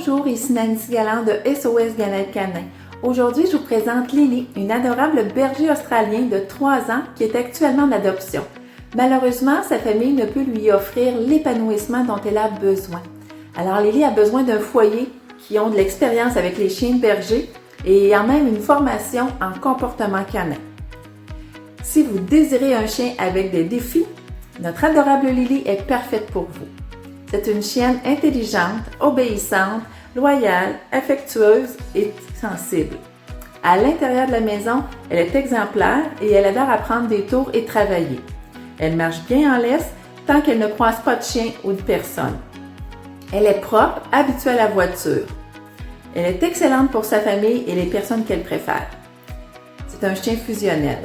Bonjour, ici Nancy Galland de SOS Bien-être Canin. Aujourd'hui, je vous présente Lily, une adorable berger australien de 3 ans qui est actuellement en adoption. Malheureusement, sa famille ne peut lui offrir l'épanouissement dont elle a besoin. Alors Lily a besoin d'un foyer qui ont de l'expérience avec les chiens de berger et en même une formation en comportement canin. Si vous désirez un chien avec des défis, notre adorable Lily est parfaite pour vous. C'est une chienne intelligente, obéissante, loyale, affectueuse et sensible. À l'intérieur de la maison, elle est exemplaire et elle adore apprendre des tours et travailler. Elle marche bien en laisse tant qu'elle ne croise pas de chien ou de personne. Elle est propre, habituée à la voiture. Elle est excellente pour sa famille et les personnes qu'elle préfère. C'est un chien fusionnel.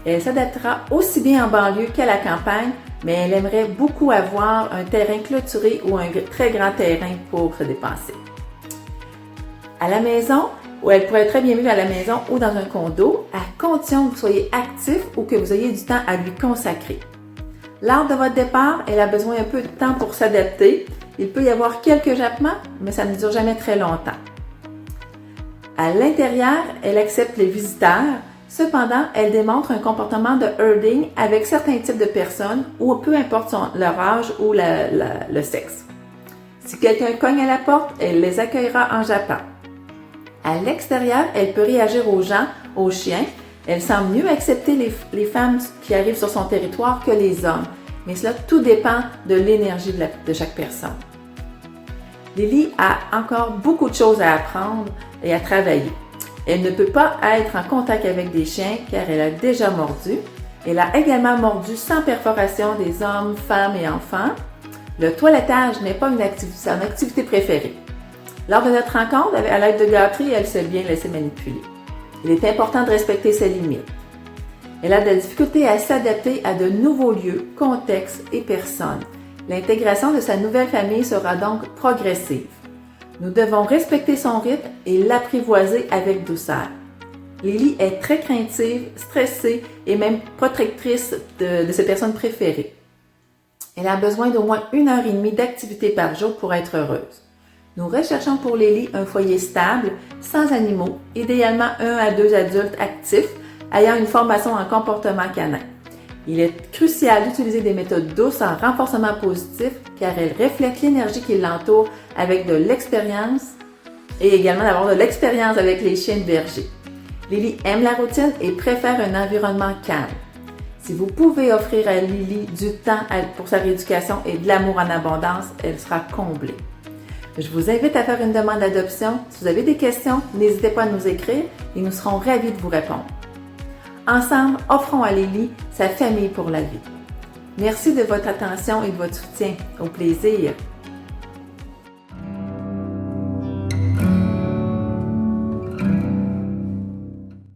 Elle s'adaptera aussi bien en banlieue qu'à la campagne, mais elle aimerait beaucoup avoir un terrain clôturé ou un très grand terrain pour se dépenser. À la maison, où elle pourrait très bien vivre à la maison ou dans un condo, à condition que vous soyez actif ou que vous ayez du temps à lui consacrer. Lors de votre départ, elle a besoin un peu de temps pour s'adapter. Il peut y avoir quelques jappements, mais ça ne dure jamais très longtemps. À l'intérieur, elle accepte les visiteurs. Cependant, elle démontre un comportement de herding avec certains types de personnes ou peu importe leur âge ou le sexe. Si quelqu'un cogne à la porte, elle les accueillera en jappant. À l'extérieur, elle peut réagir aux gens, aux chiens. Elle semble mieux accepter les femmes qui arrivent sur son territoire que les hommes. Mais cela, tout dépend de l'énergie de chaque personne. Lily a encore beaucoup de choses à apprendre et à travailler. Elle ne peut pas être en contact avec des chiens car elle a déjà mordu. Elle a également mordu sans perforation des hommes, femmes et enfants. Le toilettage n'est pas son activité préférée. Lors de notre rencontre, à l'aide de gâteries, elle s'est bien laissée manipuler. Il est important de respecter ses limites. Elle a de la difficulté à s'adapter à de nouveaux lieux, contextes et personnes. L'intégration de sa nouvelle famille sera donc progressive. Nous devons respecter son rythme et l'apprivoiser avec douceur. Lily est très craintive, stressée et même protectrice de ses personnes préférées. Elle a besoin d'au moins 1h30 d'activité par jour pour être heureuse. Nous recherchons pour Lily un foyer stable, sans animaux, idéalement 1 à 2 adultes actifs, ayant une formation en comportement canin. Il est crucial d'utiliser des méthodes douces en renforcement positif car elles reflètent l'énergie qui l'entoure avec de l'expérience et également d'avoir de l'expérience avec les chiens de berger. Lily aime la routine et préfère un environnement calme. Si vous pouvez offrir à Lily du temps pour sa rééducation et de l'amour en abondance, elle sera comblée. Je vous invite à faire une demande d'adoption. Si vous avez des questions, n'hésitez pas à nous écrire et nous serons ravis de vous répondre. Ensemble, offrons à Lily sa famille pour la vie. Merci de votre attention et de votre soutien. Au plaisir!